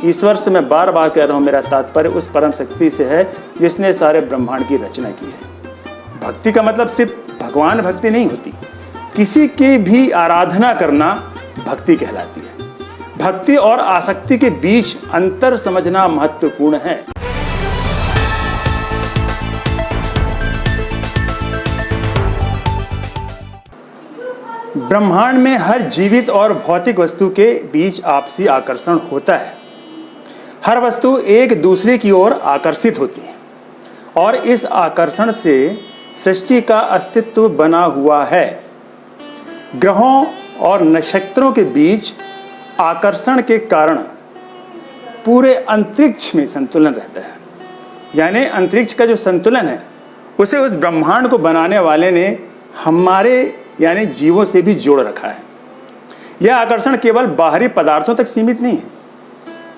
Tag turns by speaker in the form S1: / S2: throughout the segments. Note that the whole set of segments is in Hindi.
S1: ईश्वर से मैं बार बार कह रहा हूँ, मेरा तात्पर्य उस परम शक्ति से है जिसने सारे ब्रह्मांड की रचना की है। भक्ति का मतलब सिर्फ भगवान भक्ति नहीं होती, किसी की भी आराधना करना भक्ति कहलाती है। भक्ति और आसक्ति के बीच अंतर समझना महत्वपूर्ण है। ब्रह्मांड में हर जीवित और भौतिक वस्तु के बीच आपसी आकर्षण होता है। हर वस्तु एक दूसरे की ओर आकर्षित होती है और इस आकर्षण से सृष्टि का अस्तित्व बना हुआ है। ग्रहों और नक्षत्रों के बीच आकर्षण के कारण पूरे अंतरिक्ष में संतुलन रहता है। यानी अंतरिक्ष का जो संतुलन है उसे उस ब्रह्मांड को बनाने वाले ने हमारे यानी जीवों से भी जोड़ रखा है। यह आकर्षण केवल बाहरी पदार्थों तक सीमित नहीं है,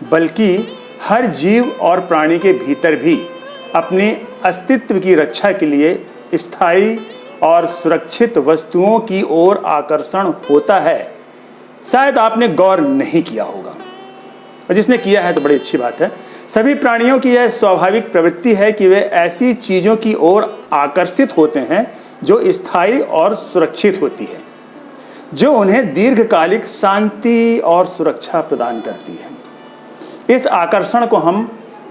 S1: बल्कि हर जीव और प्राणी के भीतर भी अपने अस्तित्व की रक्षा के लिए स्थायी और सुरक्षित वस्तुओं की ओर आकर्षण होता है। शायद आपने गौर नहीं किया होगा, और जिसने किया है तो बड़ी अच्छी बात है। सभी प्राणियों की यह स्वाभाविक प्रवृत्ति है कि वे ऐसी चीज़ों की ओर आकर्षित होते हैं जो स्थायी और सुरक्षित होती है, जो उन्हें दीर्घकालिक शांति और सुरक्षा प्रदान करती है। इस आकर्षण को हम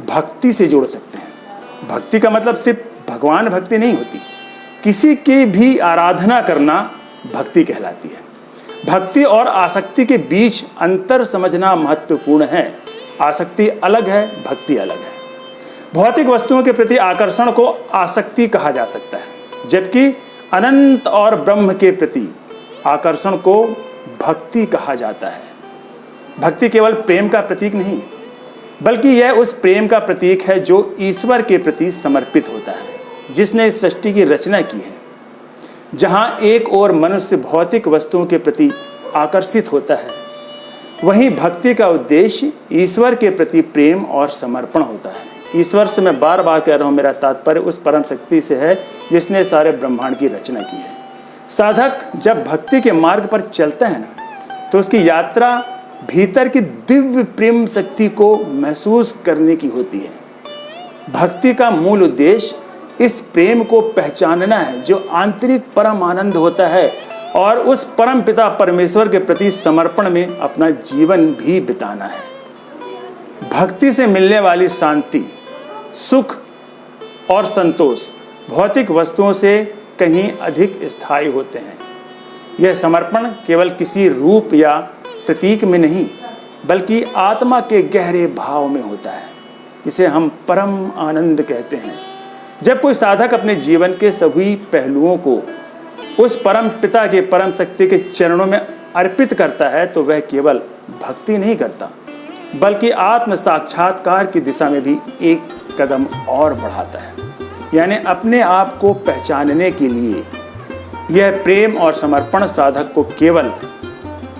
S1: भक्ति से जोड़ सकते हैं। भक्ति का मतलब सिर्फ भगवान भक्ति नहीं होती, किसी की भी आराधना करना भक्ति कहलाती है। भक्ति और आसक्ति के बीच अंतर समझना महत्वपूर्ण है। आसक्ति अलग है, भक्ति अलग है। भौतिक वस्तुओं के प्रति आकर्षण को आसक्ति कहा जा सकता है, जबकि अनंत और ब्रह्म के प्रति आकर्षण को भक्ति कहा जाता है। भक्ति केवल प्रेम का प्रतीक नहीं, बल्कि यह उस प्रेम का प्रतीक है जो ईश्वर के प्रति समर्पित होता है, जिसने इस सृष्टि की रचना की है। जहाँ एक ओर मनुष्य भौतिक वस्तुओं के प्रति आकर्षित होता है, वहीं भक्ति का उद्देश्य ईश्वर के प्रति प्रेम और समर्पण होता है। ईश्वर से मैं बार बार कह रहा हूँ, मेरा तात्पर्य उस परम शक्ति से है जिसने सारे ब्रह्मांड की रचना की है। साधक जब भक्ति के मार्ग पर चलता है ना, तो उसकी यात्रा भीतर की दिव्य प्रेम शक्ति को महसूस करने की होती है। भक्ति का मूल उद्देश्य इस प्रेम को पहचानना है जो आंतरिक परम आनंद होता है, और उस परम पिता परमेश्वर के प्रति समर्पण में अपना जीवन भी बिताना है। भक्ति से मिलने वाली शांति, सुख और संतोष भौतिक वस्तुओं से कहीं अधिक स्थायी होते हैं। यह समर्पण केवल किसी रूप या प्रतीक में नहीं, बल्कि आत्मा के गहरे भाव में होता है, जिसे हम परम आनंद कहते हैं। जब कोई साधक अपने जीवन के सभी पहलुओं को उस परम पिता के परम शक्ति के चरणों में अर्पित करता है, तो वह केवल भक्ति नहीं करता, बल्कि आत्म साक्षात्कार की दिशा में भी एक कदम और बढ़ाता है। यानी अपने आप को पहचानने के लिए यह प्रेम और समर्पण साधक को केवल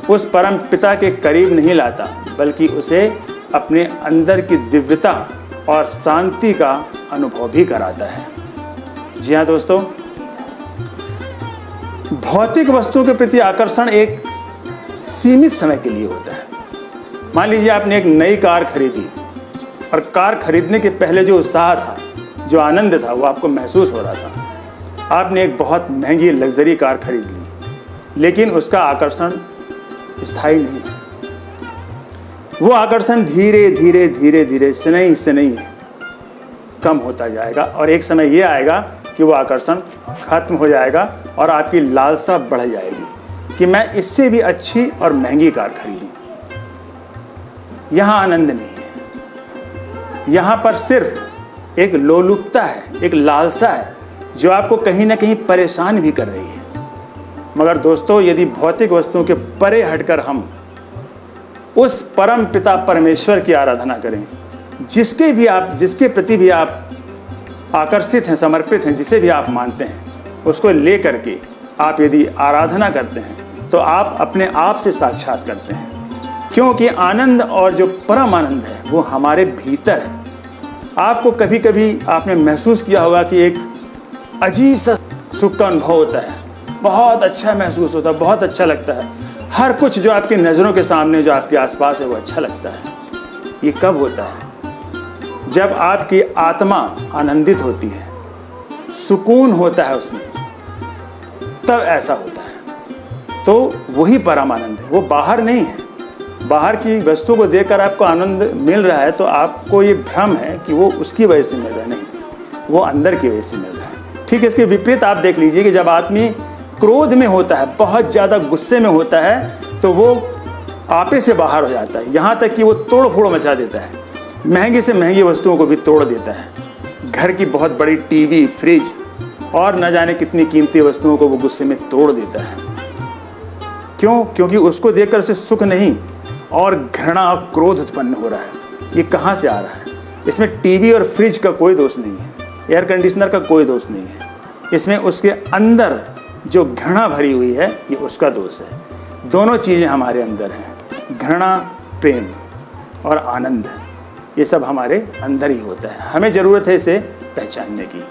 S1: उस परम पिता के करीब नहीं लाता, बल्कि उसे अपने अंदर की दिव्यता और शांति का अनुभव भी कराता है। जी हाँ दोस्तों, भौतिक वस्तुओं के प्रति आकर्षण एक सीमित समय के लिए होता है। मान लीजिए आपने एक नई कार खरीदी, और कार खरीदने के पहले जो उत्साह था, जो आनंद था, वो आपको महसूस हो रहा था। आपने एक बहुत महंगी लग्जरी कार खरीद ली, लेकिन उसका आकर्षण स्थायी नहीं है। वो आकर्षण धीरे धीरे धीरे धीरे शनैः कम होता जाएगा, और एक समय ये आएगा कि वो आकर्षण खत्म हो जाएगा और आपकी लालसा बढ़ जाएगी कि मैं इससे भी अच्छी और महंगी कार खरीदूं। यहाँ आनंद नहीं है, यहाँ पर सिर्फ एक लोलुपता है, एक लालसा है जो आपको कहीं ना कहीं परेशान भी कर रही है। मगर दोस्तों, यदि भौतिक वस्तुओं के परे हटकर हम उस परम पिता परमेश्वर की आराधना करें, जिसके प्रति भी आप आकर्षित हैं, समर्पित हैं, जिसे भी आप मानते हैं, उसको ले करके आप यदि आराधना करते हैं, तो आप अपने आप से साक्षात करते हैं। क्योंकि आनंद और जो परम आनंद है वो हमारे भीतर है। आपको कभी कभी आपने महसूस किया होगा कि एक अजीब सा सुख का अनुभव होता है, बहुत अच्छा महसूस होता है, बहुत अच्छा लगता है। हर कुछ जो आपकी नज़रों के सामने, जो आपके आसपास है, वो अच्छा लगता है। ये कब होता है? जब आपकी आत्मा आनंदित होती है, सुकून होता है उसमें, तब ऐसा होता है। तो वही परम आनंद है, वो बाहर नहीं है। बाहर की वस्तु को देखकर आपको आनंद मिल रहा है तो आपको ये भ्रम है कि वो उसकी वजह से मिल रहा है, नहीं, वो अंदर की वजह से मिल रहा है। ठीक, इसके विपरीत आप देख लीजिए कि जब आदमी क्रोध में होता है, बहुत ज़्यादा गुस्से में होता है, तो वो आपे से बाहर हो जाता है, यहाँ तक कि वो तोड़ फोड़ मचा देता है, महंगी से महंगी वस्तुओं को भी तोड़ देता है। घर की बहुत बड़ी टीवी, फ्रिज और न जाने कितनी कीमती वस्तुओं को वो गुस्से में तोड़ देता है। क्यों? क्योंकि उसको देखकर उसे सुख नहीं और घृणा और क्रोध उत्पन्न हो रहा है। ये कहाँ से आ रहा है? इसमें टीवी और फ्रिज का कोई दोष नहीं है, एयर कंडीशनर का कोई दोष नहीं है। इसमें उसके अंदर जो घृणा भरी हुई है, ये उसका दोष है। दोनों चीज़ें हमारे अंदर हैं, घृणा, प्रेम और आनंद, ये सब हमारे अंदर ही होता है। हमें ज़रूरत है इसे पहचानने की।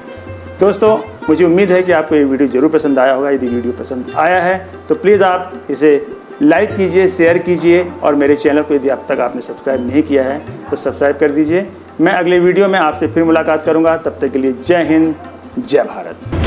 S1: दोस्तों, मुझे उम्मीद है कि आपको ये वीडियो ज़रूर पसंद आया होगा। यदि वीडियो पसंद आया है तो प्लीज़ आप इसे लाइक कीजिए, शेयर कीजिए और मेरे चैनल को यदि अब तक आपने सब्सक्राइब नहीं किया है तो सब्सक्राइब कर दीजिए। मैं अगले वीडियो में आपसे फिर मुलाकात करूँगा। तब तक के लिए जय हिंद, जय भारत।